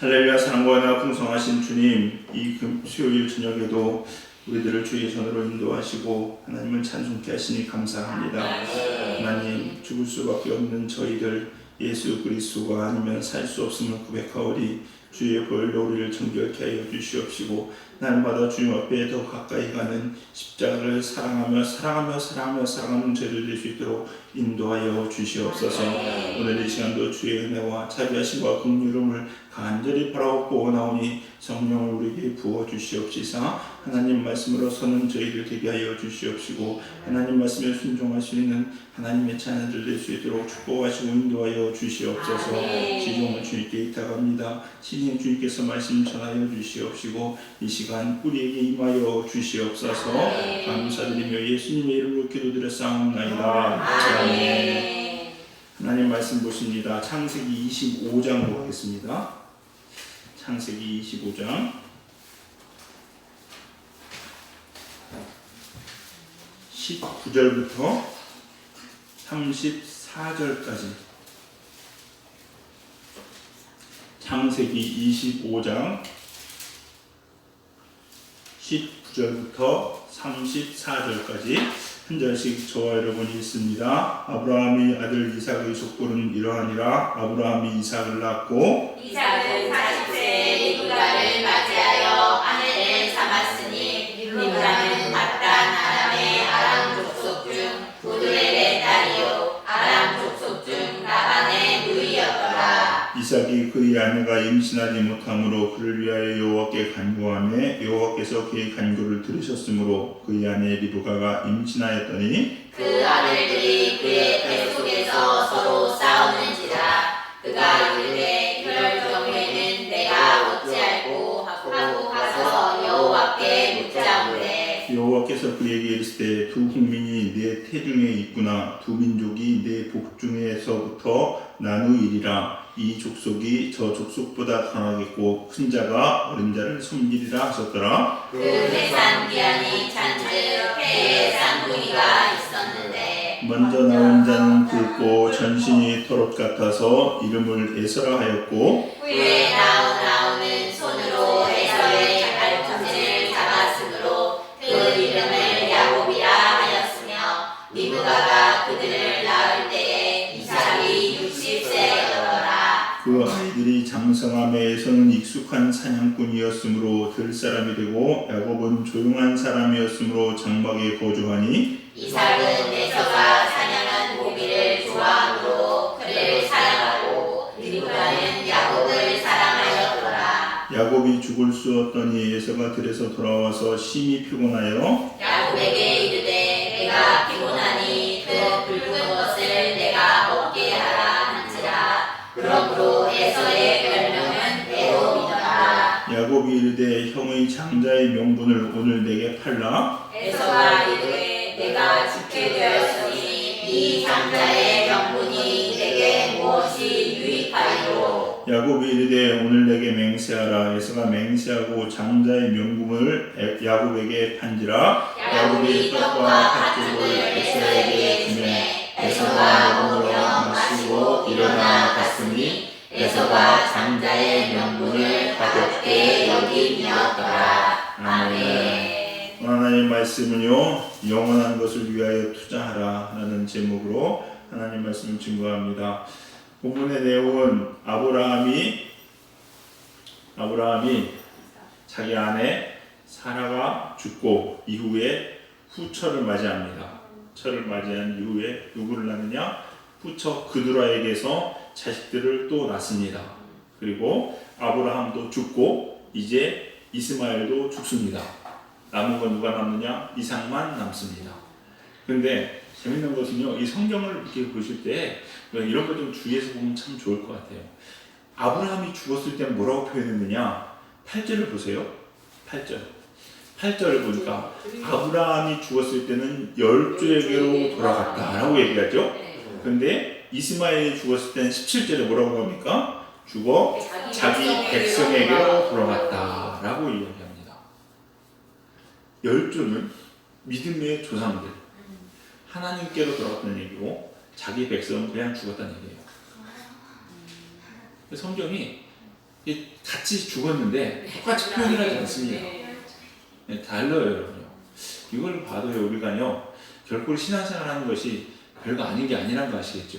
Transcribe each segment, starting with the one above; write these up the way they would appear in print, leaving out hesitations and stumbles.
할렐루야. 사랑과 은혜가 풍성하신 주님, 이 수요일 저녁에도 우리들을 주의 손으로 인도하시고 하나님을 찬송케 하시니 감사합니다. 하나님, 죽을 수밖에 없는 저희들 예수 그리스도가 아니면 살 수 없음을 고백하오리 주의 보혈로 우리를 정결케 하여 주시옵시고 날마다 주님 앞에 더 가까이 가는 십자가를 사랑하며 사랑하는 저희들 될 수 있도록 인도하여 주시옵소서. 오늘 이 시간도 주의 은혜와 자비하심과 긍휼함을 간절히 바라옵고 원하오니 성령을 우리에게 부어 주시옵시사 하나님 말씀으로 서는 저희들 되게 하여 주시옵시고 하나님 말씀에 순종할 수 있는 하나님의 자녀들 될 수 있도록 축복하시고 인도하여 주시옵소서. 시종을 주님께 의탁합니다. 신인 주님께서 말씀 전하여 주시옵시고 이 시간 우리에게 임하여 주시옵소서. 감사드리며 예수님의 이름으로 기도드렸사옵나이다. 아멘. 하나님 말씀 보십니다. 창세기 25장 보겠습니다. 창세기 25장 19절부터 34절까지 창세기 25장 19절부터 34절까지 한 절씩 저와 여러분이 있습니다. 아브라함의 아들 이삭의 족보는 이러하니라. 아브라함이 이삭을 낳고 이삭은 40세에 리브가를 맞이하여 아내를 삼았으니 리브가는 마단 아람의 아람 족속 중 부두엘의 딸이요 아람 족속 중 라반의 누이였더라. 이삭이 그의 아내가 임신하지 못함으로 그를 위하여 여호와께 간구하며 여호와께서 그의 간구를 들으셨으므로 그의 아내 리브가가 임신하였더니 그 아들들이 그의 배 속에서 서로 싸우는지라. 그가 이르되 그럴 경우에는 내가 어찌할꼬 하고 가서 여호와께 묻자오되 여호와께서 그에게 이르시되 두 국민이 내 태중에 있구나. 두 민족이 내 복중에서부터 나누이리라. 이 족속이 저 족속보다 강하겠고 큰 자가 어린 자를 섬기리라 하셨더라. 그 회산 기한이 잔즉 해에 쌍둥이가 있었는데 먼저 나온 자는 굵고 전신이 털옷 같아서 이름을 에서라 하였고 후에 나오는 손으로 에서의 발톱을 잡았으므로 그 이름을 야곱이라 하였으며 리브가가 그들을 낳을 때에 이삭이 60세였더라. 그 아이들이 장성함에 에서는 익숙한 사냥꾼이었으므로 들 사람이 되고 야곱은 조용한 사람이었으므로 장막에 거주하니 이삭은 에서가 사냥한 고기를 좋아함으로 그를 사랑하고 리브가는 야곱을 사랑하였더라. 야곱이 죽을 수 없더니 에서가 들에서 돌아와서 심히 피곤하여 야곱에게 이르되 내가 피곤하니 그 붉은 것을 내가 먹게 하라 한지라. 그러므로 에서의 별명은 에돔이더라. 야곱이 이르되 형의 장자의 명분을 오늘 내게 팔라. 에서가 이르되 내가 죽게 되었으니 이 장자의 명분이 내게 무엇이 유익하리요. 야곱이 이르되 오늘 내게 맹세하라. 에서가 맹세하고 장자의 명분을 야곱에게 판지라. 야곱이 떡과 팥죽을 에서에게 주매 에서가 먹으러 마시고 일어나 갔으니 에서가 장자의 명분을 가볍게 여김이었더라. 아멘. 하나님 말씀은요 영원한 것을 위하여 투자하라 라는 제목으로 하나님 말씀을 증거합니다. 본문의 내용은 아브라함이 자기 아내 사라가 죽고 이후에 후처를 맞이합니다. 처를 맞이한 이후에 누구를 낳느냐? 후처 그두라에게서 자식들을 또 낳습니다. 그리고 아브라함도 죽고 이제 이스마엘도 죽습니다. 남은 건 누가 남느냐? 이삭만 남습니다. 그런데 재밌는 것은요, 이 성경을 이렇게 보실 때 이런 거 좀 주의해서 보면 참 좋을 것 같아요. 아브라함이 죽었을 때 뭐라고 표현했느냐? 8절을 보세요. 8절을 보니까 아브라함이 죽었을 때는 열조에게로 돌아갔다라고 얘기하죠. 그런데 이스마엘이 죽었을 때는 17절에 뭐라고 합니까? 죽어 자기 백성에게로 돌아갔다라고 이야기합니다. 열조는 믿음의 조상들, 하나님께로 돌아갔다는 얘기고 자기 백성은 그냥 죽었다는 얘기예요. 성경이 이게 같이 죽었는데 똑같이 표현을 하지 않습니다. 네, 달라요, 여러분요. 이걸 봐도요, 우리가요, 결코 신앙생활하는 것이 별거 아닌 게 아니라는 거 아시겠죠?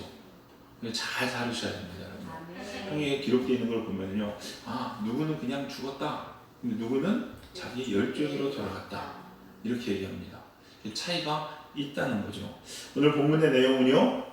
잘 다루셔야 됩니다, 여러분. 성경에 기록되어 있는 걸 보면요, 아, 누구는 그냥 죽었다. 근데 누구는 자기 열정으로 돌아갔다. 이렇게 얘기합니다. 차이가 있다는 거죠. 오늘 본문의 내용은요,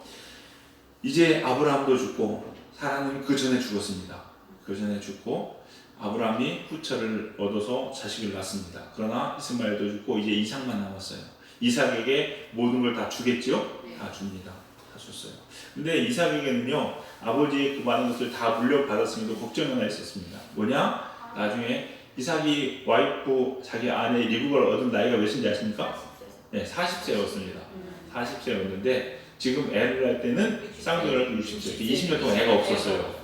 이제 아브라함도 죽고 사라는 그 전에 죽었습니다. 그 전에 죽고 아브라함이 후처를 얻어서 자식을 낳습니다. 그러나 이스마엘도 죽고 이제 이삭만 남았어요. 이삭에게 모든 걸 다 주겠죠? 다 줍니다. 다 줬어요. 근데 이삭에게는요, 아버지의 그 많은 것을 다 물려받았음에도 걱정이 하나 있었습니다. 뭐냐? 나중에 이삭이 와이프, 자기 아내 리브가를 얻은 나이가 몇인지 아십니까? 네, 40세였습니다. 40세였는데 지금 애를 낳을 때는 쌍둥이를 할 때 60세. 20년 동안 애가 없었어요.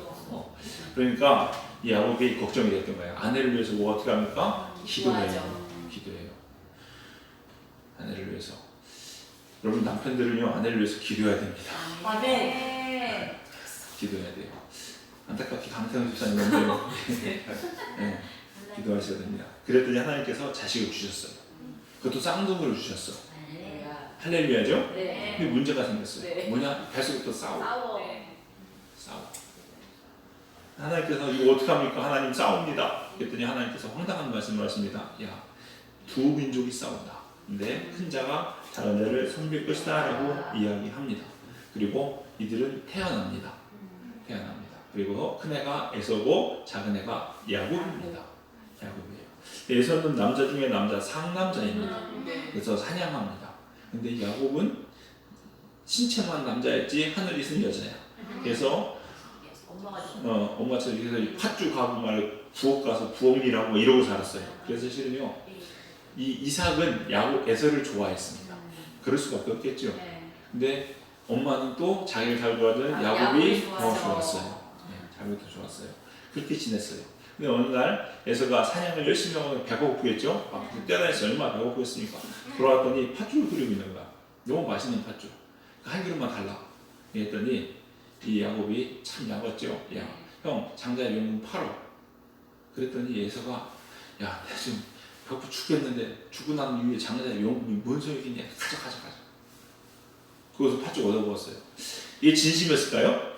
그러니까 이 야곱이 걱정이 됐던 거예요. 아내를 위해서 뭐 어떻게 합니까? 기도해요. 기도해요. 아내를 위해서. 여러분 남편들은요, 아내를 위해서 기도해야 됩니다. 네. 기도해야 돼요. 안타깝게 강태현 집사님 너무 네, 기도하셔야 됩니다. 그랬더니 하나님께서 자식을 주셨어요. 그것도 쌍둥이를 주셨어. 할렐루야죠? 네. 근데 문제가 생겼어요. 네. 뭐냐? 뱃속부터 싸워. 네. 하나님께서 이거 어떻게 합니까? 하나님 싸웁니다. 그랬더니 하나님께서 황당한 말씀을 하십니다. 야, 두 민족이 싸운다. 근데 큰 자가 작은 자를 섬길 것이다 라고 이야기합니다. 그리고 이들은 태어납니다. 그리고 큰 애가 에서고 작은 애가 야곱입니다. 야곱이에요. 에서는 남자 중에 남자, 상남자입니다. 그래서 사냥합니다. 근데 야곱은 신체만 남자였지 하늘이 쓴 여자야. 그래서 엄마처럼 그래서 팥죽 가고 말 부엌 가서 부엌 일하고 이러고 살았어요. 그래서 실은요, 이 이삭은 야곱 에서를 좋아했습니다. 그럴 수밖에 없겠죠. 근데 엄마는 또 자기를 잘 좋아하던 야곱이 더 좋았어요. 자기가 더 좋았어요. 그렇게 지냈어요. 근데 어느 날 에서가 사냥을 열심히 하고 배가 고프겠죠. 뛰어다녔어요. 얼마나 배가 고프겠습니까? 돌아왔더니 팥죽을 끓이고 있는 거야. 너무 맛있는 팥죽. 한 그릇만 달라. 그랬더니 이 야곱이 참 야갔죠. 야, 형 장자의 명분 팔어. 그랬더니 에서가, 야, 내가 지금 배고파 죽겠는데 죽고 난 이후에 장자의 명분이 뭔 소용이겠냐. 가자. 그것을 팥죽 얻어 먹었어요. 이게 진심이었을까요?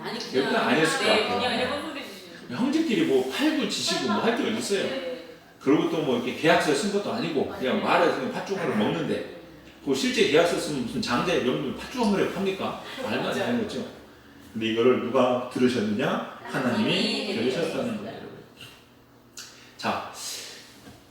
아니, 그냥 아니었을 것 같아요. 그냥 해본 소리 주시는. 형제끼리 뭐 팔고 지시고 뭐 할 때가 있어요. 그리고 또 뭐 이렇게 계약서 쓴 것도 아니고 그냥 말해서 그냥 팥죽을 먹는데, 그 실제 계약서 쓰면 무슨 장자의 명분을 팥죽 한 그릇 팝니까? 말도 안 되는 거죠. 근데 이거를 누가 들으셨느냐? 하나님이 들으셨다는 거예요. 자,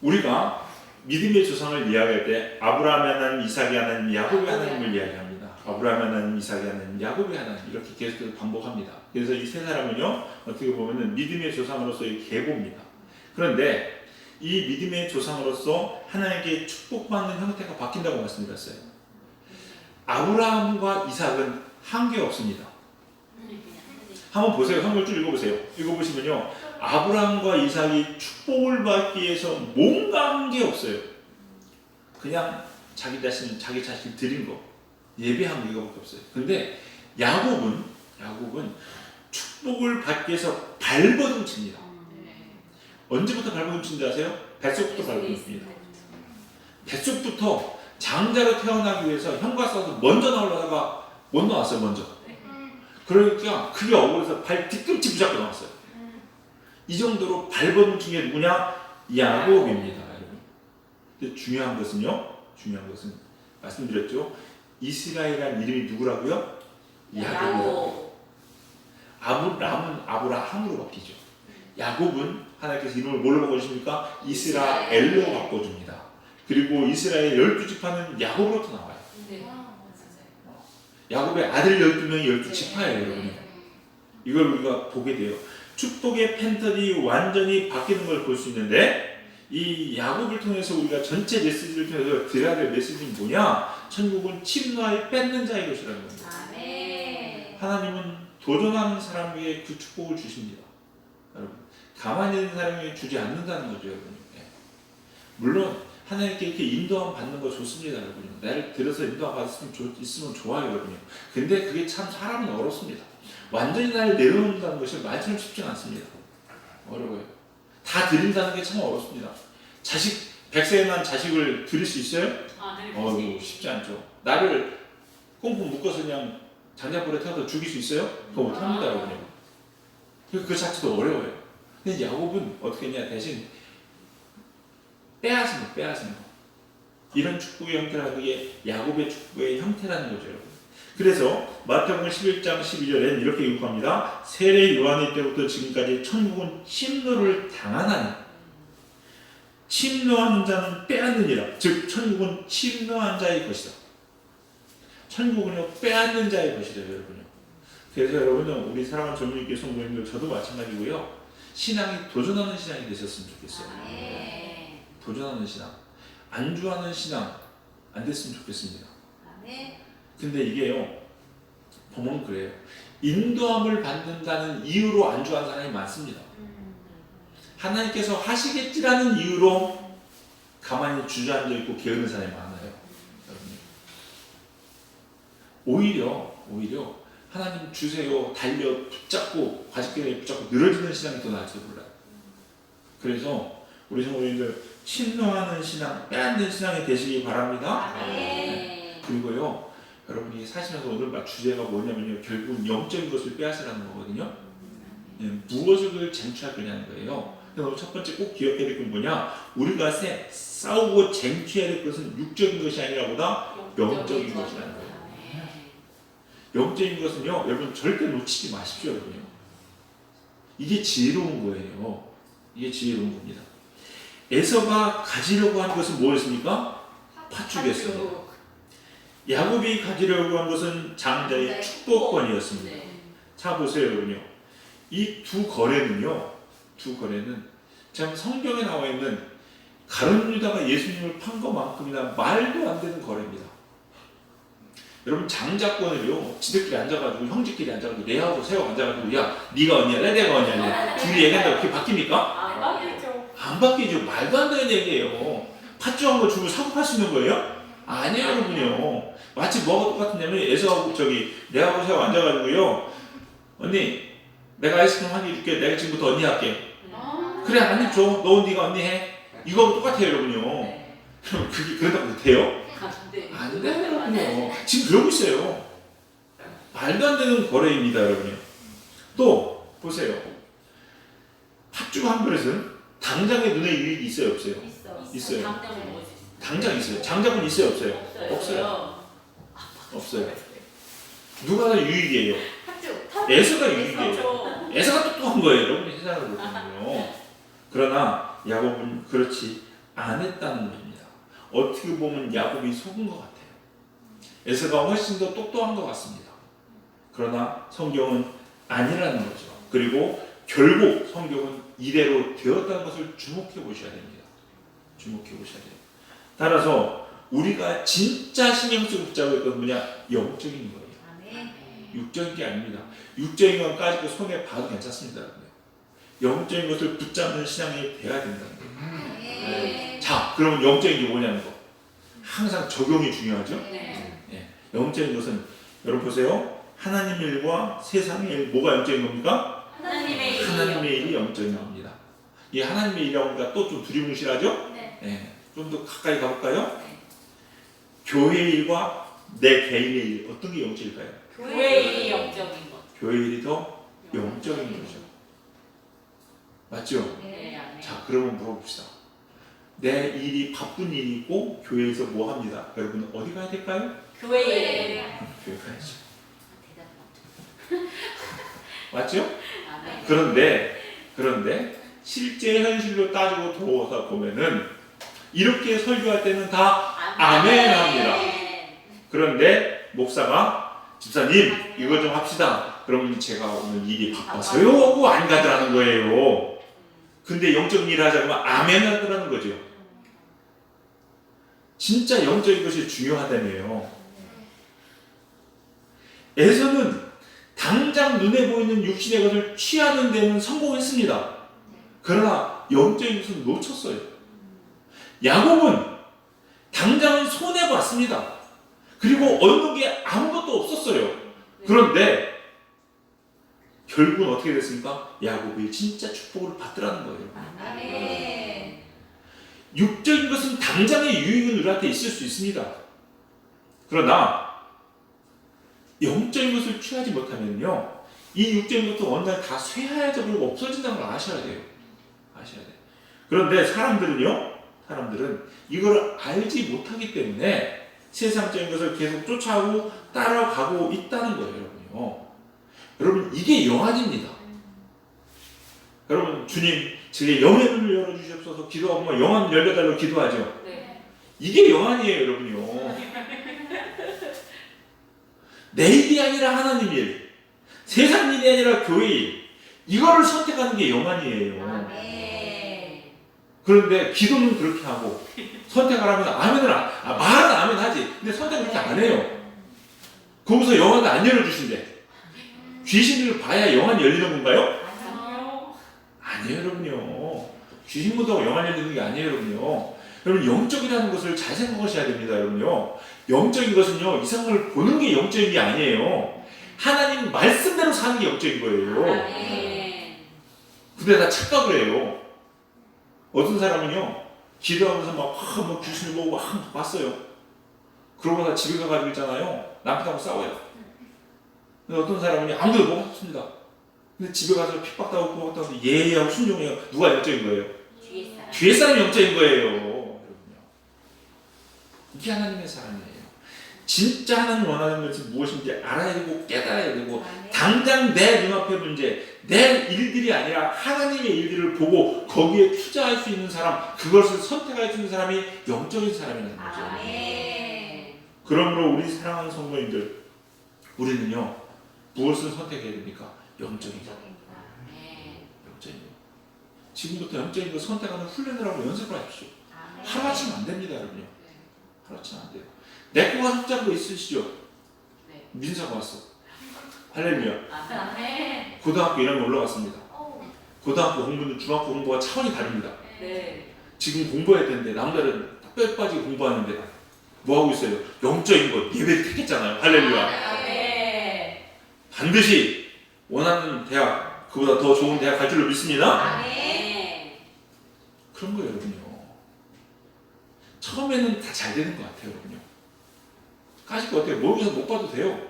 우리가 믿음의 조상을 이야기할 때 아브라함의 하나님, 이삭의 하나님, 야곱의 하나님을 이야기합니다. 아브라함의 하나님, 이삭의 하나님, 야곱의 하나님, 이렇게 계속해서 반복합니다. 그래서 이 세 사람은요, 어떻게 보면 믿음의 조상으로서의 계보입니다. 그런데 이 믿음의 조상으로서 하나님께 축복받는 형태가 바뀐다고 말씀드렸어요. 아브라함과 이삭은 한계 없습니다. 한번 보세요. 성경을 쭉 읽어보세요. 읽어보시면요, 아브라함과 이삭이 축복을 받기 위해서 뭔가 한 게 없어요. 그냥 자기 자신 드린 거, 예배한 이거밖에 없어요. 근데 야곱은 축복을 받기 위해서 발버둥칩니다. 언제부터 발버둥친지 아세요? 뱃속부터 발버둥칩니다. 뱃속부터 장자로 태어나기 위해서 형과 싸워서 먼저 나오려다가 못 나왔어요. 먼저. 그러니까 그게 억울해서 발 뒤꿈치 붙잡고 나왔어요. 이 정도로 발버둥친 게 누구냐? 야곱입니다. 여러분. 근데 중요한 것은 말씀드렸죠. 이스라엘이라는 이름이 누구라고요? 야곱이라고요. 아브라함은 아브라함으로 바뀌죠. 야곱은 하나님께서 이름을 뭘로 바꿔주십니까? 이스라엘로 바꿔줍니다. 그리고 이스라엘 12지파는 야곱으로부터 나와요. 야곱의 아들 12명이 12지파예요. 여러분. 이걸 우리가 보게 돼요. 축복의 팬턴이 완전히 바뀌는 걸 볼 수 있는데, 이 야곱을 통해서 우리가 전체 메시지를 통해서 드려야 될 메시지는 뭐냐? 천국은 침노하여 뺏는 자의 것이라는 겁니다. 하나님은 도전하는 사람에게 그 축복을 주십니다. 여러분, 가만히 있는 사람에게 주지 않는다는 거죠. 여러분. 물론 하나님께 이렇게 인도함 받는 거 좋습니다. 여러분. 나를 들어서 인도함 있으면 좋아요. 여러분. 근데 그게 참 사람은 어렵습니다. 완전히 나를 내려놓는다는 것이 말처럼 쉽지 않습니다. 어려워요. 다 드린다는 게 참 어렵습니다. 자식 100세에 난 자식을 드릴 수 있어요? 네. 쉽지 않죠. 나를 꽁꽁 묶어서 그냥 장작불에 태워서 죽일 수 있어요? 그거 못합니다, 여러분요. 그 자체도 어려워요. 근데 야곱은 어떻게 했냐? 대신 빼앗은 거. 이런 축복의 형태라는 게 야곱의 축복의 형태라는 거죠, 여러분. 그래서 마태복음 11장 12절에는 이렇게 기록합니다. 세례 요한의 때부터 지금까지 천국은 침노를 당하나니 침노하는 자는 빼앗느니라. 즉 천국은 침노한 자의 것이다. 천국은요 빼앗는 자의 것이죠, 여러분요. 그래서 여러분은 우리 사랑하는 젊은이교 성도님들 저도 마찬가지고요. 신앙이 도전하는 신앙이 되셨으면 좋겠어요. 도전하는 신앙, 안주하는 신앙 안 됐으면 좋겠습니다. 근데 이게요, 보면 그래요. 인도함을 받는다는 이유로 안주하는 사람이 많습니다. 하나님께서 하시겠지라는 이유로 가만히 주저앉아 있고 게으른 사람이 많아요. 오히려 하나님 주세요 달려 붙잡고 과식계에 붙잡고 늘어지는 신앙이 더 나을지도 몰라요. 그래서 우리 성도님들 침노하는 신앙, 빼앗는 신앙이 되시기 바랍니다. 그리고요, 여러분이 사시면서 오늘 주제가 뭐냐면요, 결국은 영적인 것을 빼앗으라는 거거든요. 무엇을 쟁취할 거냐는 거예요. 그래서 첫 번째 꼭 기억해야 될 건 뭐냐, 우리가 싸우고 쟁취해야 될 것은 육적인 것이 아니라 보다 영적인 것이라는 거예요. 영적인 것은요, 여러분 절대 놓치지 마십시오, 여러분요. 이게 지혜로운 거예요. 이게 지혜로운 겁니다. 에서가 가지려고 한 것은 뭐였습니까? 팥죽이었습니다. 야곱이 가지려고 한 것은 장자의 축복권이었습니다. 자 보세요, 여러분요. 이 두 거래는 참 성경에 나와 있는 가룟 유다가 예수님을 판 것만큼이나 말도 안 되는 거래입니다. 여러분 장자권을요, 지들끼리 앉아가지고 형제끼리 앉아가지고 내하고 세워 앉아가지고 야 네가 언니야 내가 언니야 둘이 얘기한다고 그게 바뀝니까? 안 바뀌죠. 말도 안 되는 얘기예요. 팥죽한 거 주고 사고 팔 수 있는 거예요? 아니에요, 여러분요. 마치 뭐가 똑같냐면 에서하고 내하고 세워 앉아가지고요, 언니 내가 아이스크림 한 개 줄게. 내가 지금부터 언니 할게. 그래 한 입 줘. 너 네가 언니 해. 이거 똑같아요, 여러분요. 그게 그런다고 돼요? 안 돼요, 여러분요. 지금 그러고 있어요. 말도 안 되는 거래입니다, 여러분요. 또 보세요. 팥죽 한 그릇은 당장의 눈에 유익이 있어요, 없어요? 있어요. 당장 있어요. 장작은 있어요, 없어요? 없어요. 누가 더 유익이에요? 에서가 유익이에요. 에서가 똑똑한 거예요, 여러분이 세상을 보면요. 그러나 야곱은 그렇지 않았다는 겁니다. 어떻게 보면 야곱이 속은 것 같아요. 에서가 훨씬 더 똑똑한 것 같습니다. 그러나 성경은 아니라는 거죠. 그리고 결국 성경은 이대로 되었다는 것을 주목해 보셔야 됩니다. 주목해 보셔야 돼요. 따라서 우리가 진짜 신경 쓰고 붙잡고 있는 건 뭐냐? 영적인 거예요. 육적인 게 아닙니다. 육적인 건 까짓거 손에 봐도 괜찮습니다. 영적인 것을 붙잡는 신앙이 돼야 된다는 거예요. 자, 그러면 영적인 게 뭐냐는 거. 항상 적용이 중요하죠. 영적인 것은 여러분 보세요. 하나님의 일과 세상의 일, 뭐가 영적인 겁니까? 하나님의 일이 영적인 겁니다. 이 하나님의 일이라고 하니까 또 좀 두리뭉실하죠? 좀 더 가까이 가볼까요? 교회의 일과 내 개인의 일, 어떤 게 영적일까요? 교회의 영적인 것. 교회 일이 더 영적인 거죠. 맞죠? 자, 그러면 물어봅시다. 내 일이 바쁜 일이 있고 교회에서 뭐 합니다? 여러분 어디 가야 될까요? 교회에. 교회 가야죠. 맞죠? 그런데 실제 현실로 따지고 돌아서 보면은 이렇게 설교할 때는 다 아멘 합니다. 그런데 목사가 집사님 이거 좀 합시다. 그러면 제가 오늘 일이 바빠서요 하고 안 가더라는 거예요. 근데 영적인 일을 하자면 아멘 하더라는 거죠. 진짜 영적인 것이 중요하다며요. 에서는 당장 눈에 보이는 육신의 것을 취하는 데는 성공했습니다. 그러나 영적인 것은 놓쳤어요. 야곱은 당장은 손해봤습니다. 그리고 얻는 게 아무것도 없었어요. 그런데 결국은 어떻게 됐습니까? 야곱이 진짜 축복을 받더라는 거예요. 아멘. 육적인 것은 당장의 유익은 우리한테 있을 수 있습니다. 그러나 영적인 것을 취하지 못하면요, 이 육적인 것도 어느 날 다 쇠하여져 버리고 없어진다는 걸 아셔야 돼요. 아셔야 돼요. 그런데 사람들은 이걸 알지 못하기 때문에 세상적인 것을 계속 쫓아오고 따라가고 있다는 거예요, 여러분요. 여러분, 이게 영안입니다. 여러분, 주님, 제 영의 눈을 열어주시옵소서 기도하고 막 영안 열려달라고 기도하죠. 네. 이게 영안이에요, 여러분요. 내 일이 아니라 하나님 일, 세상 일이 아니라 교회 일, 이거를 선택하는 게 영안이에요. 아멘. 그런데 기도는 그렇게 하고 선택하라면 아멘을 말은 아멘 하지. 근데 선택을 그렇게 안 해요. 거기서 영안을 안 열어주신대. 귀신을 봐야 영안이 열리는 건가요? 아니요. 아니에요, 여러분요. 귀신 보다고 영안 열리는 게 아니에요, 여러분요. 여러분, 영적이라는 것을 잘 생각하셔야 됩니다, 여러분요. 영적인 것은요, 이상을 보는 게 영적인 게 아니에요. 하나님 말씀대로 사는 게 영적인 거예요. 아멘. 근데 다 착각을 해요. 어떤 사람은요, 기도하면서 막 귀신을 보고 막 봤어요. 그러고 나 집에 가가지고 있잖아요. 남편하고 싸워요. 근데 어떤 사람은 아무도 못 봤습니다. 근데 집에 가서 핍박당하고 고박당하고 예하고 순종해요. 누가 영적인 거예요? 뒤에 사람. 뒤에 사람이 영적인 거예요. 여러분요. 이게 하나님의 사랑이에요. 진짜 하나님 원하는 것이 무엇인지 알아야 되고 깨달아야 되고, 당장 내 눈앞의 문제, 내 일들이 아니라 하나님의 일들을 보고 거기에 투자할 수 있는 사람, 그것을 선택할 수 있는 사람이 영적인 사람이라는 거죠. 아멘. 그러므로 우리 사랑하는 성도님들, 우리는요, 무엇을 선택해야 됩니까? 영적인 것. 아멘. 영적인 것. 지금부터 영적인 것 선택하는 훈련을 하고 연습을 하십시오. 하루아침 안 됩니다, 여러분요. 하루아침 안 돼요. 내 거가 속잡은 거 있으시죠? 네. 민사가 왔어. 할렐루야. 아멘. 고등학교 1학년 올라갔습니다. 고등학교 공부는 중학교 공부와 차원이 다릅니다. 네. 지금 공부해야 되는데 남들은 뼈 빠지게 공부하는데 뭐 하고 있어요? 영적인 것, 예배를 택했잖아요. 할렐루야. 아멘. 반드시 원하는 대학, 그보다 더 좋은 대학 갈 줄로 믿습니다. 아멘. 그런 거예요, 여러분요. 처음에는 다 잘 되는 것 같아요, 여러분요. 까짓 것 같아요. 모르겠어 못 봐도 돼요.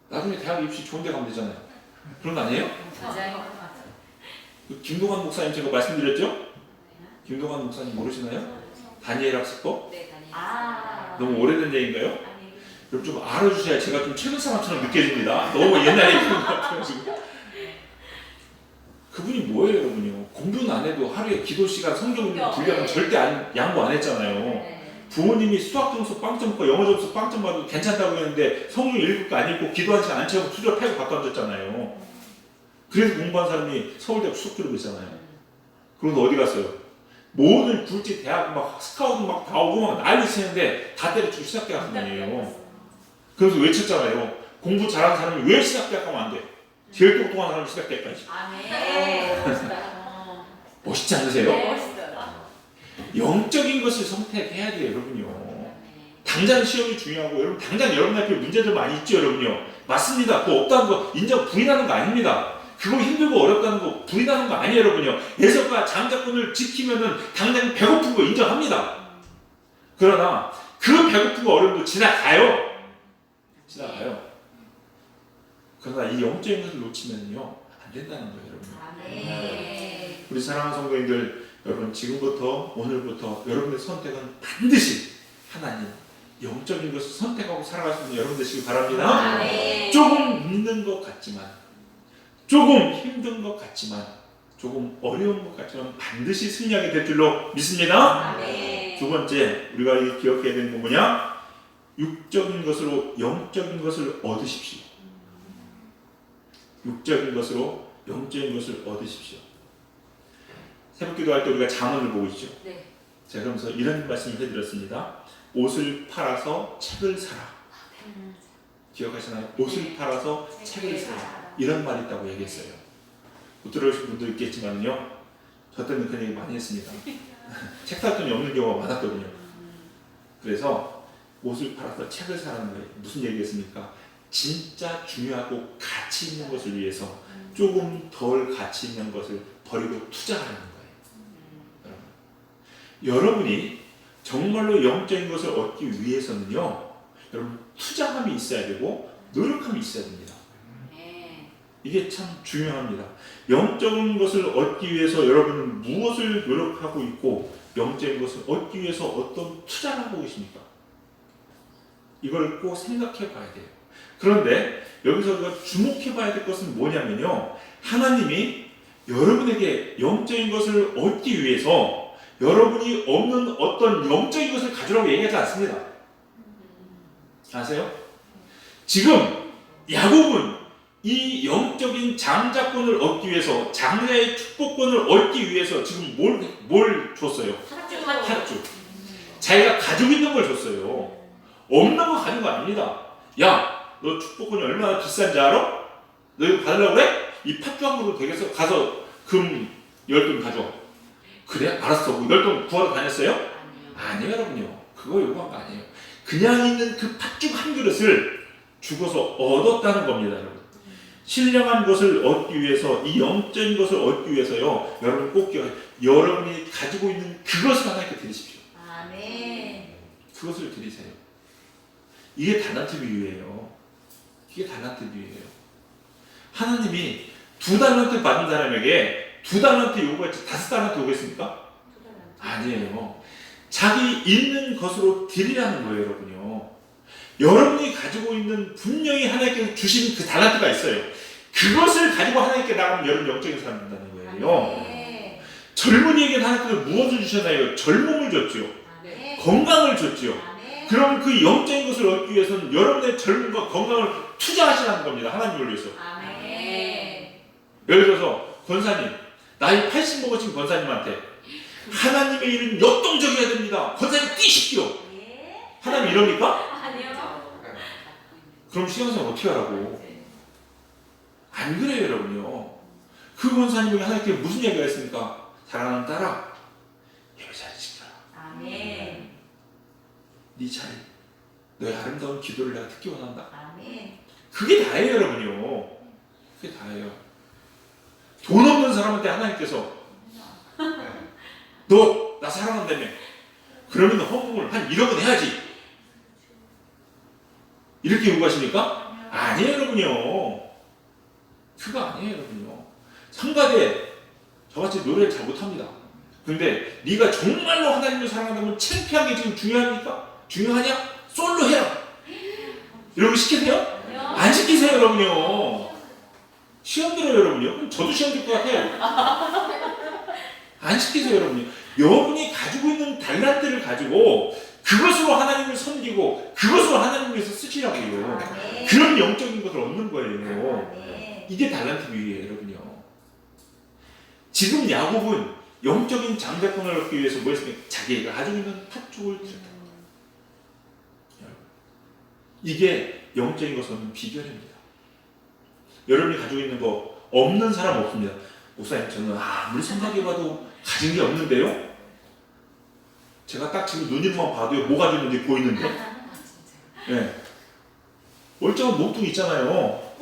나중에 대학 입시 좋은 데 가면 되잖아요. 그런 거 아니에요? 맞아요. 김동환 목사님 제가 말씀드렸죠? 김동환 목사님 모르시나요? 다니엘 학습법? 네, 다니엘. 너무 오래된 얘기인가요? 아니. 여러분 좀 알아주셔야 제가 좀 최근 사람처럼 느껴집니다. 너무 옛날 얘기인 것 같아요, 지금. 그분이 뭐예요, 여러분요? 공부는 안 해도 하루에 기도 시간, 성경 분량은 절대 양보 안 했잖아요. 네. 부모님이 수학 점수 빵점 먹고 영어 점수 빵점 받아도 괜찮다고 했는데 성경 읽을 거 안 읽고 기도한 시간 안 채우고 투절 패고 바꿔줬잖아요. 그래서 공부한 사람이 서울대 수석 들고 있잖아요. 그런데 어디 갔어요? 모든 굴지 대학 막 스카우트 막 다 오고 막 난리 치는데 다 때려치고 신학대학 분이에요. 그래서 외쳤잖아요. 공부 잘하는 사람이 왜 신학대학 가면 안 돼? 제일 똑똑한 사람이 신학대학까지. 아멘. 멋있지 않으세요? 네, 멋있어요. 영적인 것을 선택해야 돼요, 여러분요. 당장 시험이 중요하고, 여러분 당장 여러분 앞에 문제들 많이 있죠, 여러분요. 맞습니다. 그거 없다는 거 인정 부인하는 거 아닙니다. 그거 힘들고 어렵다는 거 부인하는 거 아니에요, 여러분요. 에서가 장자권을 지키면은 당장 배고픈 거 인정합니다. 그러나 그 배고픈 거 어려움도 지나가요. 그러나 이 영적인 것을 놓치면요 안 된다는 거예요, 여러분. 아멘. 우리 사랑하는 성도님들, 여러분 지금부터 오늘부터 여러분의 선택은 반드시 하나님 영적인 것을 선택하고 살아갈 수 있는 여러분 되시기 바랍니다. 아멘. 조금 힘든 것 같지만, 조금 힘든 것 같지만, 조금 어려운 것 같지만 반드시 승리하게 될 줄로 믿습니다. 아멘. 두 번째 우리가 기억해야 되는 건 뭐냐? 육적인 것으로 영적인 것을 얻으십시오. 육적인 것으로 영적인 것을 얻으십시오. 새벽 기도할 때 우리가 잠언을 보고 있죠. 네. 제가 그러면서 이런 말씀을 해드렸습니다. 옷을 팔아서 책을 사라. 기억하시나요? 옷을 팔아서 책을 사라. 이런 말이 있다고 얘기했어요. 못 들어오신 분도 있겠지만요. 저 때는 그런 얘기 많이 했습니다. 책 살 돈이 없는 경우가 많았거든요. 그래서 옷을 팔아서 책을 사라는 거예요. 무슨 얘기겠습니까? 진짜 중요하고 가치 있는 것을 위해서 조금 덜 가치 있는 것을 버리고 투자하는 거예요. 여러분이 정말로 영적인 것을 얻기 위해서는요, 여러분 투자함이 있어야 되고 노력함이 있어야 됩니다. 네. 이게 참 중요합니다. 영적인 것을 얻기 위해서 여러분은 무엇을 노력하고 있고 영적인 것을 얻기 위해서 어떤 투자를 하고 계십니까? 이걸 꼭 생각해 봐야 돼요. 그런데 여기서 우리가 주목해 봐야 될 것은 뭐냐면요, 하나님이 여러분에게 영적인 것을 얻기 위해서 여러분이 없는 어떤 영적인 것을 가지라고 얘기하지 않습니다. 아세요? 지금 야곱은 이 영적인 장자권을 얻기 위해서, 장자의 축복권을 얻기 위해서 지금 뭘 줬어요? 팥죽. 자기가 가지고 있는 걸 줬어요. 없는 거 가진 거 아닙니다. 야, 너 축복권이 얼마나 비싼지 알아? 너 이거 받으려고 그래? 이 팥죽 한 그릇 되겠어? 가서 금 10돈 가져와. 그래? 알았어. 10돈 구하러 다녔어요? 아니요, 여러분요. 그거 요구한 거 아니에요. 그냥 있는 그 팥죽 한 그릇을 죽어서 얻었다는 겁니다, 여러분. 신령한 것을 얻기 위해서, 이 영적인 것을 얻기 위해서요, 여러분 꼭 기억해요. 여러분이 가지고 있는 그것을 하나님께 드리십시오. 아멘. 그것을 드리세요. 이게 달란트 비유예요. 이게 달란트 비유예요. 하나님이 2달란트 받은 사람에게 2달란트 요구했지 5달란트 요구했습니까? 아니에요. 자기 있는 것으로 드리라는 거예요, 여러분요. 여러분이 가지고 있는 분명히 하나님께서 주신 그 달란트가 있어요. 그것을 가지고 하나님께 나가면 여러분 영적인 사람 된다는 거예요. 아멘. 젊은이에게 하나님께서 무엇을 주셨나요? 젊음을 줬죠. 아멘. 건강을 줬죠. 아멘. 그럼 그 영적인 것을 얻기 위해서는 여러분의 젊음과 건강을 투자하시라는 겁니다. 하나님을 위해서. 아멘. 예를 들어서 권사님, 나이 80 먹으신 권사님한테 하나님의 일은 역동적이어야 됩니다. 권사님 뛰십시오. 예. 하나님 이럽니까? 아니요. 그럼 신앙생활 어떻게 하라고? 안 그래요, 여러분요. 그 권사님에게 하나님께 무슨 얘기가 있습니까? 사랑하는 딸아, 예배 잘 지켜라. 아멘. 네 자리, 너의 아름다운 기도를 내가 듣기 원한다. 아멘. 그게 다예요, 여러분요. 그게 다예요. 돈 없는 사람한테 하나님께서 너 나 사랑한다며. 그러면 헌금을 한 1억은 해야지. 이렇게 요구하십니까? 아니에요, 여러분요. 그거 아니에요, 여러분요. 성가대 저같이 노래를 잘 못합니다. 근데 네가 정말로 하나님을 사랑한다면 창피한 게 지금 중요합니까? 중요하냐? 솔로 해라. 이런 거 시키세요? 안 시키세요, 여러분요. 시험 들어요, 여러분요. 그럼 저도 시험 들 것 같아요. 안 시키세요, 여러분요. 여러분이 가지고 있는 달란트를 가지고 그것으로 하나님을 섬기고 그것으로 하나님을 위해서 쓰시라고요. 아멘. 그런 영적인 것을 얻는 거예요. 아멘. 이게 달란트 비유예요, 여러분요. 지금 야곱은 영적인 장자권을 얻기 위해서 뭐 했습니까? 자기가 가지고 있는 팥죽을 드렸다. 이게 영적인 것을 얻는 비결입니다. 여러분이 가지고 있는 거 없는 사람 없습니다. 목사님, 저는 아무리 생각해봐도 가진 게 없는데요? 제가 딱 지금 눈으로만 봐도요, 뭐 가지고 있는지 보이는데? 네. 멀쩡한 몸뚱이 있잖아요.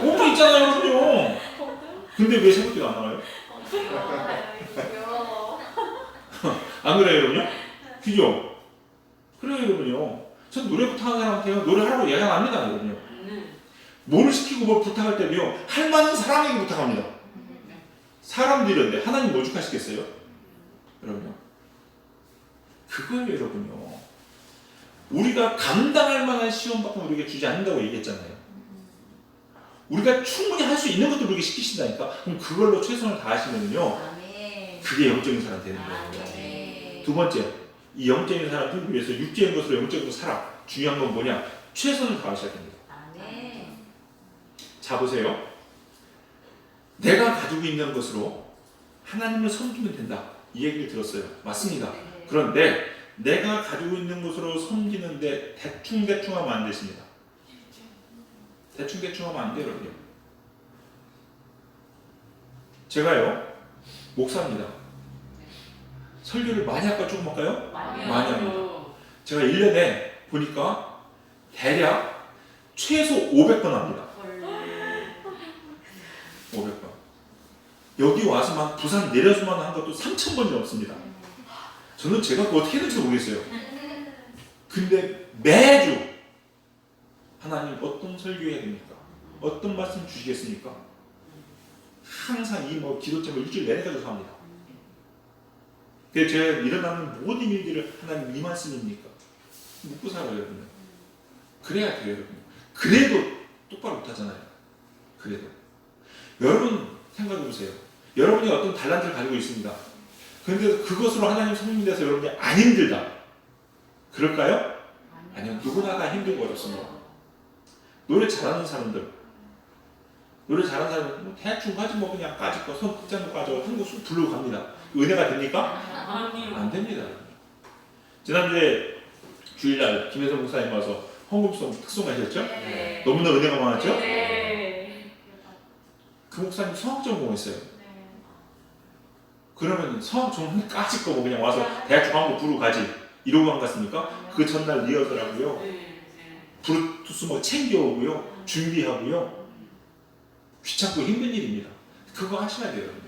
몸뚱이 있잖아요, 여러분요. 근데 왜 새벽기도 안 나와요? 안 그래요, 여러분요? 그죠? 그래요, 여러분요. 전 노래 부탁하는 사람한테요, 노래하라고 얘기 안 합니다, 여러분요. 뭘 시키고 뭘 부탁할 때는요, 할 만한 사람에게 부탁합니다. 사람들이었는데 하나님 뭐 오죽하시겠어요? 여러분요. 그거예요, 여러분요. 우리가 감당할 만한 시험밖에 우리에게 주지 않는다고 얘기했잖아요. 우리가 충분히 할 수 있는 것도 우리에게 시키신다니까. 그럼 그걸로 최선을 다하시면요, 그게 영적인 사람 되는 거예요. 두 번째, 이 영적인 사람 되기 위해서 육적인 것으로 영적인 것으로 살아. 중요한 건 뭐냐? 최선을 다하셔야 됩니다. 자, 보세요. 내가 가지고 있는 것으로 하나님을 섬기면 된다. 이 얘기를 들었어요. 맞습니다. 그런데 내가 가지고 있는 것으로 섬기는데 대충대충 하면 안 되십니다. 대충대충 하면 안 돼요, 여러분요. 제가요, 목사입니다. 설교를 많이 할까요? 조금 할까요? 많이 합니다. 제가 1년에 보니까 대략 최소 500번 합니다. 500번. 여기 와서만 부산 내려서만 한 것도 3,000번이 넘습니다. 저는 제가 그거 어떻게 했는지 모르겠어요. 근데 매주 하나님 어떤 설교해야 됩니까? 어떤 말씀 주시겠습니까? 항상 이 뭐 기도 제목 일주일 내내 가지고 합니다. 그래서 제가 일어나는 모든 일들을 하나님 이 말씀입니까? 묻고 살아요, 여러분. 그래야 돼요, 여러분. 그래도 똑바로 못하잖아요. 그래도. 여러분 생각해 보세요. 여러분이 어떤 달란트를 가지고 있습니다. 그런데 그것으로 하나님 성령 돼서 여러분이 안 힘들다. 그럴까요? 아니요. 누구나 다 힘들고 어렵습니다. 노래 잘하는 사람들, 뭐 대충 가지 뭐 그냥 까짓 거, 손극장도 까져 한국 쑥 부르고 갑니다. 은혜가 됩니까? 안 됩니다. 지난주에 주일날 김혜성 목사님 와서 헌금송 특송 하셨죠? 네. 너무나 은혜가 많았죠? 네. 그 목사님 성악 전공했어요. 그러면 성악 전공 까짓 거 뭐 그냥 와서 대학 광고 부르고 가지 이러고 안 갔습니까? 그 전날 리허설하고요, 브루투스 뭐 챙겨오고요, 준비하고요. 귀찮고 힘든 일입니다. 그거 하셔야 돼요, 여러분.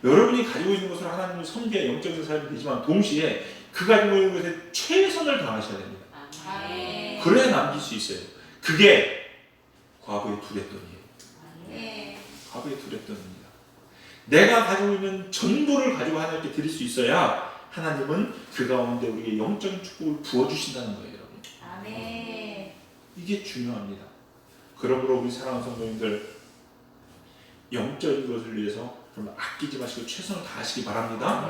여러분이 가지고 있는 것으로 하나님을 섬기는 영적인 삶이 되지만 동시에 그 가지고 있는 것에 최선을 다하셔야 됩니다. 그래야 남길 수 있어요. 그게 과거의 두레돈이에요. 과거의 두레돈입니다. 내가 가지고 있는 전부를 가지고 하나님께 드릴 수 있어야 하나님은 그 가운데 우리에게 영적인 축복을 부어주신다는 거예요, 여러분. 이게 중요합니다. 그러므로 우리 사랑하는 성도님들, 영적인 것을 위해서 정말 아끼지 마시고 최선을 다하시기 바랍니다.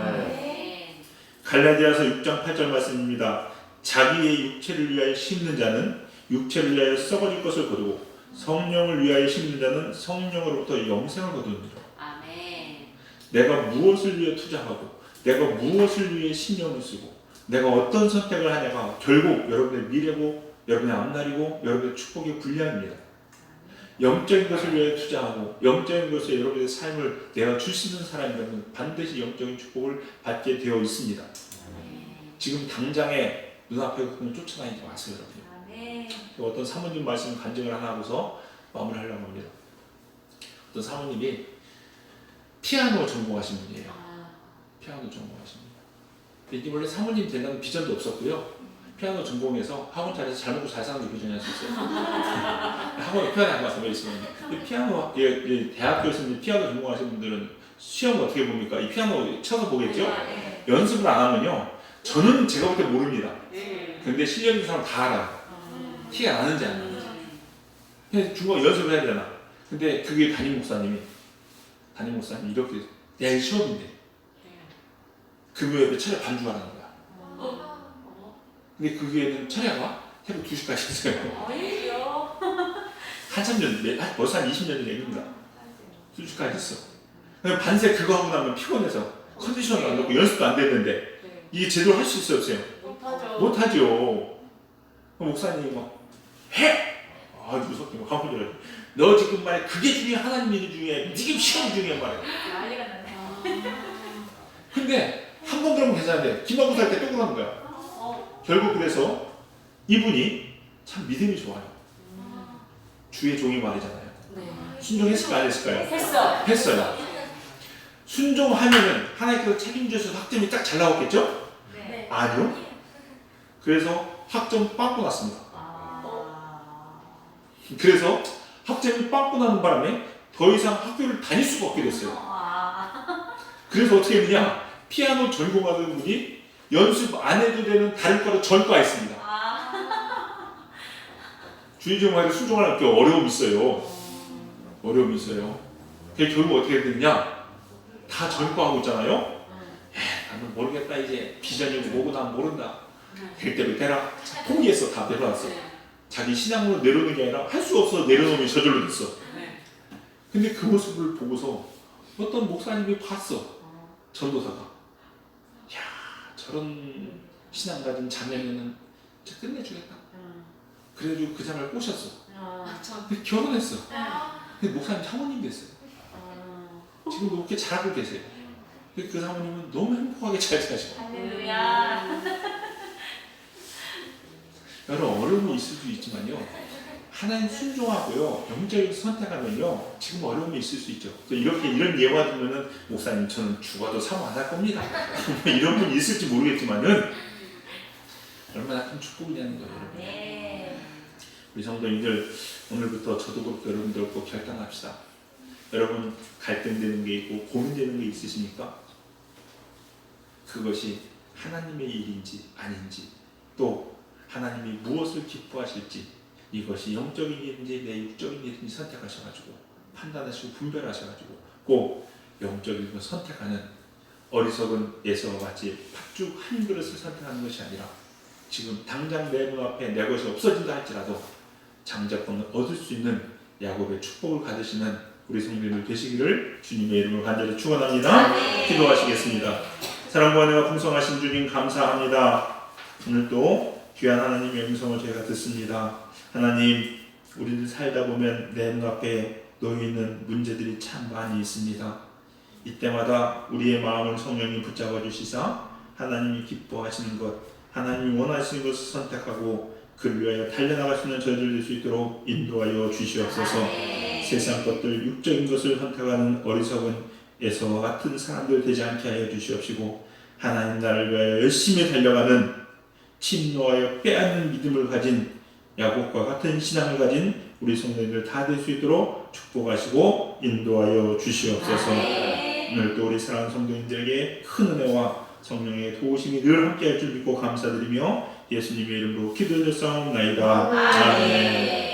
갈라디아서 6장 8절 말씀입니다. 자기의 육체를 위하여 심는 자는 육체를 위하여 썩어질 것을 거두고 성령을 위하여 심는 자는 성령으로부터 영생을 거두느니라. 내가 무엇을 위해 투자하고 내가 무엇을 위해 신경을 쓰고 내가 어떤 선택을 하냐가 결국 여러분의 미래고 여러분의 앞날이고 여러분의 축복의 분량입니다. 영적인 것을 위해 투자하고 영적인 것에 여러분의 삶을 내가 줄 수 있는 사람이라면 반드시 영적인 축복을 받게 되어 있습니다. 지금 당장에 눈앞에 그냥 쫓아다니지 마세요, 여러분. 어떤 사모님 말씀 간증을 하나 하고서 마무리하려고 합니다. 어떤 사모님이 피아노 전공하신 분이에요. 피아노 전공하신 분. 이게 원래 사모님 되는 비전도 없었고요. 피아노 전공해서 학원 잘해서 잘 먹고 잘 사는 게 비전이 할 수 있어요. 학원에 피아노 안 가서 왜 있으면 피아노 대학교에서 피아노 전공하신 분들은 시험 어떻게 봅니까? 이 피아노 쳐서 보겠죠? 연습을 안 하면요. 저는 제가 볼 때 모릅니다. 근데 실력 있는 사람 다 알아요. 티가 나는지 안 나는지. 그냥 중국어 연습을 해야 되나? 근데 그게 담임 목사님이 이렇게 내일 시험인데 금요일에 철야 반주하는 거야. 근데 그 교회는 철야가 새벽 2시까지 있어요. 한참 전, 벌써 한 20년 전 얘기입니다. 2시까지 있어. 반세 그거 하고 나면 피곤해서 컨디션도 안 좋고 연습도 안 됐는데 이게 제대로 할 수 있어요, 없어요? 못하죠. 목사님이 막 해! 아, 무섭게 막 하고 그래. 너 지금 말해 그게 중요해, 하나님 일 중요해, 지금 시험 중요해 말해. 근데 한 번 그러면 괜찮은데 기말고사 할 때 또 그러는 거야. 결국 그래서 이분이 참 믿음이 좋아요. 주의 종이 말이잖아요. 순종했을까 안 했을까요? 했어요. 순종하면은 하나님께서 책임져서 학점이 딱 잘 나왔겠죠? 아니요. 그래서 학점 빵꾸 났습니다. 그래서 학점이 빵꾸 나는 바람에 더 이상 학교를 다닐 수가 없게 됐어요. 그래서 어떻게 했느냐? 피아노 전공하던 분이 연습 안 해도 되는 다른 과로 전과했습니다. 주의종하고 순종하는 게 어려움이 있어요. 어려움이 있어요. 그게 결국 어떻게 됐냐? 다 전과하고 있잖아요. 나는 모르겠다, 이제 비전이 뭐고 난 모른다. 될 대로 되라. 포기했어. 다 내려놨어. 자기 신앙으로 내려오는 게 아니라 할 수 없어서 내려놓으면 저절로 됐어. 근데 그 모습을 보고서 어떤 목사님이 봤어. 전도사가. 야, 저런 신앙 가진 자매는 진짜 끝내주겠다. 그래가지고 그 자매를 꼬셨어. 근데 결혼했어. 근데 목사님 사모님 됐어요. 지금 그렇게 잘하고 계세요. 근데 그 사모님은 너무 행복하게 잘 사셔. 할렐루야. 여러 어려움이 있을 수 있지만요. 하나님 순종하고요. 영적인 선택하면요. 지금 어려움이 있을 수 있죠. 이런 예화 들으면은 목사님 저는 죽어도 사모 안 할 겁니다. 이런 분이 있을지 모르겠지만은 얼마나 큰 축복이냐는 거예요, 여러분. 네. 우리 성도님들 오늘부터 저도 그렇고 여러분들 꼭 결단합시다. 여러분 갈등되는 게 있고 고민되는 게 있으십니까? 그것이 하나님의 일인지 아닌지 또 하나님이 무엇을 기뻐하실지 이것이 영적인 일인지 내 육적인 일인지 선택하셔가지고 판단하시고 분별하셔가지고 꼭 영적인 걸 선택하는 어리석은 에서와 같이 팥죽 한 그릇을 선택하는 것이 아니라 지금 당장 내 눈앞에 내 것이 없어진다 할지라도 장자권을 얻을 수 있는 야곱의 축복을 받으시는 우리 성도님들 되시기를 주님의 이름으로 간절히 축원합니다. 기도하시겠습니다. 사랑과 은혜가 풍성하신 주님 감사합니다. 오늘도 귀한 하나님의 음성을 저희가 듣습니다. 하나님, 우리들 살다 보면 내 눈앞에 놓여있는 문제들이 참 많이 있습니다. 이때마다 우리의 마음을 성령님 붙잡아 주시사 하나님이 기뻐하시는 것, 하나님이 원하시는 것을 선택하고 그를 위하여 달려나갈 수 있는 저희들 될 수 있도록 인도하여 주시옵소서. 세상 것들, 육적인 것을 선택하는 어리석은 에서와 같은 사람들 되지 않게 하여 주시옵시고 하나님 나라를 위하여 열심히 달려가는 침노하여 빼앗는 믿음을 가진 야곱과 같은 신앙을 가진 우리 성도님들 다 될 수 있도록 축복하시고 인도하여 주시옵소서. 오늘도 우리 사랑하는 성도님들에게 큰 은혜와 성령의 도우심이 늘 함께할 줄 믿고 감사드리며 예수님의 이름으로 기도드렸사옵나이다. 아멘.